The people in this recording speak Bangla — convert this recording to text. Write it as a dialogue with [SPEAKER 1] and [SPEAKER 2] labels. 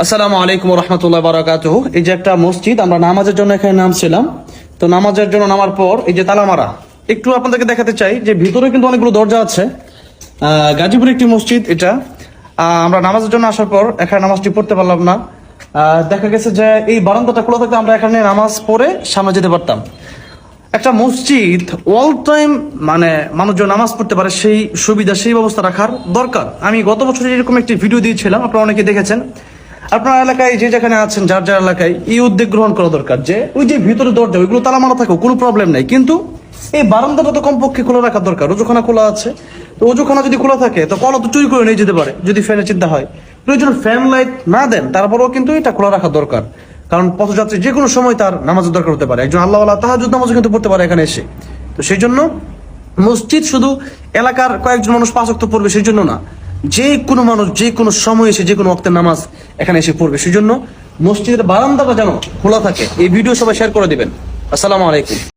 [SPEAKER 1] আসসালামু আলাইকুম রহমতুল্লাহ বারাকাতুহু। এই যে একটা মসজিদ, আমরা নামাজের জন্য এখানে নামছিলাম। তো নামাজের জন্য নামার পর এই যে তালা মারা, একটু আপনাদেরকে দেখাতে চাই যে ভিতরে কিন্তু অনেকগুলো দরজা আছে। গাজীপুর একটি মসজিদ এটা। আমরা নামাজের জন্য আসার পর এখানে নামাজটি পড়তে পারলাম না। দেখা গেছে যে এই বারান্দাটা খোলা থাকতে আমরা এখানে নামাজ পড়ে সামনে যেতে পারতাম। একটা মসজিদ অল টাইম মানে মানুষজন নামাজ পড়তে পারে সেই সুবিধা, সেই ব্যবস্থা রাখার দরকার। আমি গত বছর এরকম একটি ভিডিও দিয়েছিলাম, আপনারা অনেকে দেখেছেন। আপনার এলাকায় যে যেখানে আছেন, যার যার এলাকায় এই উদ্যোগ গ্রহণ করা দরকার যে ওই যে ভিতরে দরজা ওইগুলো তালা মারা থাকুক, কোনো প্রবলেম নাই, কিন্তু এই বারান্দাটা তো কমপক্ষে খোলা রাখার দরকার। অজুখানা খোলা আছে, তো অজুখানা যদি খোলা থাকে তো কলা তো চুরি করে নিয়ে যেতে পারে যদি ফ্যানের চিন্তা হয়। প্রয়োজন ফ্যান লাইট না দেন, তারপরেও কিন্তু এটা খোলা রাখা দরকার, কারণ পথযাত্রী যে কোনো সময় তার নামাজের দরকার হতে পারে। একজন আল্লাহ তাহাজ্জুদ নামাজও কিন্তু পড়তে পারে এখানে এসে। তো সেই জন্য মসজিদ শুধু এলাকার কয়েকজন মানুষ পাঁচ ওয়াক্ত পড়বে সেই জন্য না, যে কোনো মানুষ যে কোনো সময় এসে যে কোনো ওয়াক্তের নামাজ এখানে এসে পড়বে। সেই জন্য মসজিদের বারান্দাটা যেন খোলা থাকে। এই ভিডিও সবাই শেয়ার করে দিবেন। আসসালামু আলাইকুম।